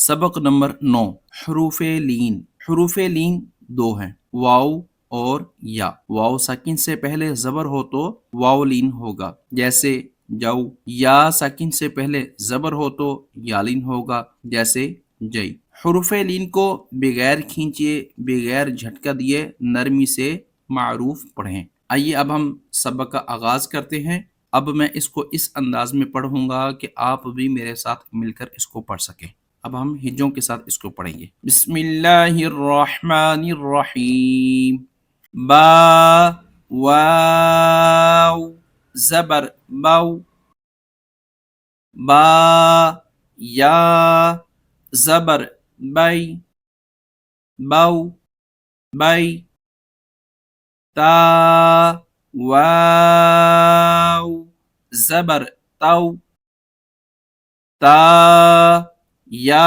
सबक नंबर 9 हरूफ लीन दो हैं, वाव और या। वाव साकिन से पहले जबर हो तो वाव लीन होगा, जैसे जाऊ। या साकिन से पहले जबर हो तो यालीन होगा, जैसे जई। हरूफ लीन को बगैर खींचे, बगैर झटका दिए नरमी से मारूफ पढ़ें। आइए अब हम सबक का आगाज करते हैं। अब मैं इसको इस अंदाज में पढ़ूंगा कि आप भी मेरे साथ मिलकर इसको पढ़ सकें। अब हम हिज्जों के साथ इसको पढ़ेंगे। बिस्मिल्लाहिर्रहमानिर्रहीम। बा वाव जबर बाउ। बा या जबर बै बाउ बै। ता वाव जबर ताउ। ता या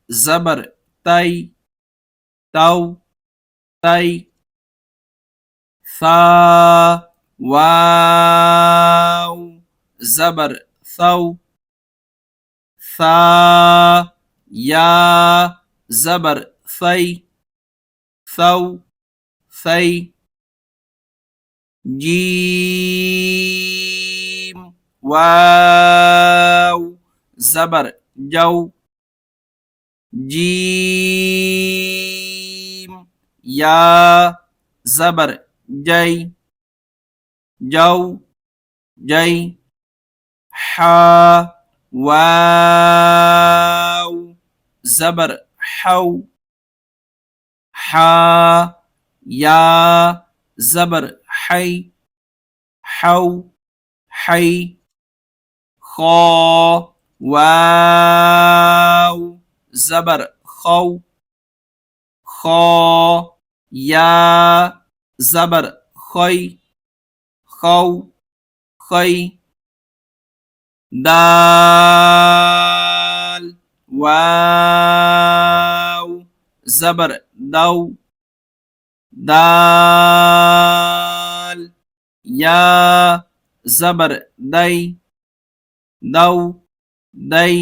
जबर तई ताउ तई। सा वाव जबर सौ। सा या जबर सई सौ सई। जीम वाव जबर जौ जीम या जबर जय जौ जय। हा वाव जबर हौ हा या जबर है हौ है। खौ वाव जबर खौ खौ या जबर खै खौ खै। दाल वाव जबर दौ दाल या जबर दै दौ दै।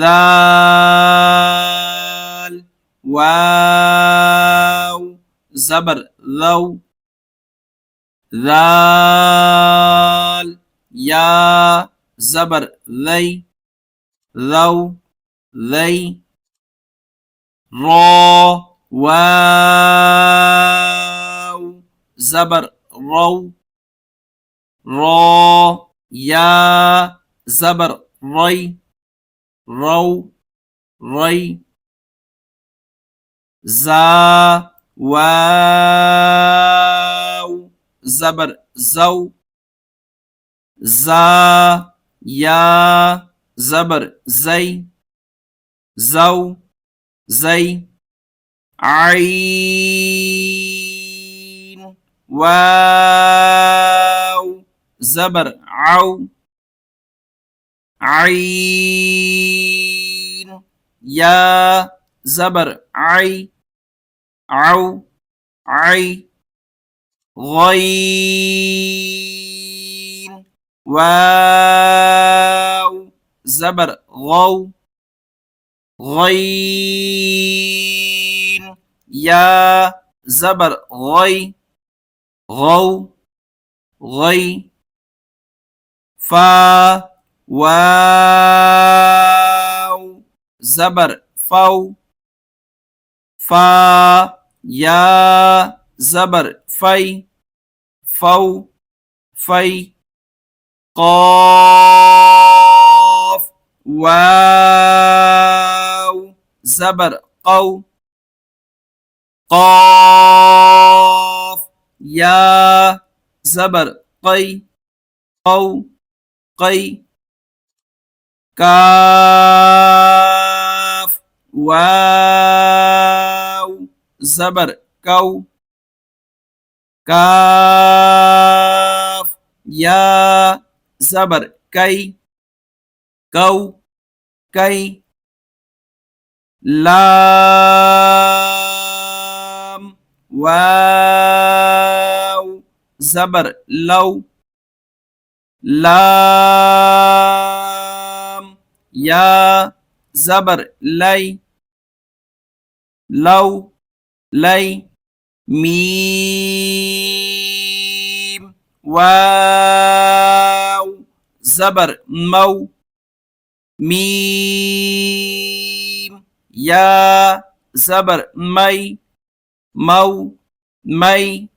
दाल वाव जबर लौ दाल या जबर लै लौ लै। रौ वाव जबर रौ रौ या जबर रै रौ रै। जा वाव जबर जौ जा या जबर जै जौ जै। आइन वाव जबर औ आइन या जबर आई औ आई। गईन वाव जबर गौ गईन या जबर गई गौ गई। फा वाव जबर फौ फा या जबर फै फौ फै। قاف واو زبر قو قاف يا زبر قي قو قي. كاف واو زبر كو كاف يا زبر كي كو كي. لام واو زبر لو لام يا زبر لي لو لي ميم واو زبر مو ميم يا زبر مي مو مي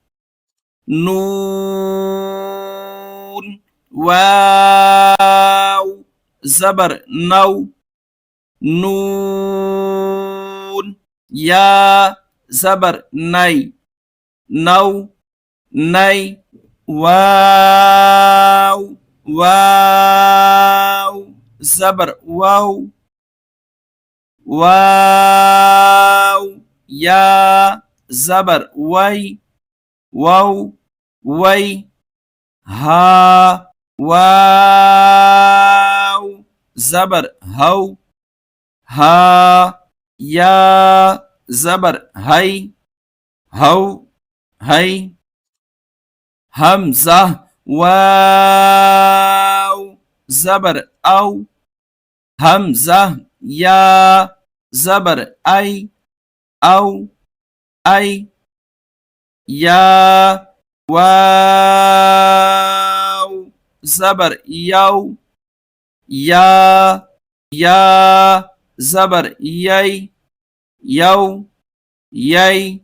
نون واو زبر نو نون يا زبر ني نو ني واو واو زبر واو واو يا زبر وي واو وي ها واو زبر هو ها يا زبر هي هو هي همزة واو زبر أو همزة يا زبر أي أو أي يا واو زبر يو يا يا زبر يي يو يي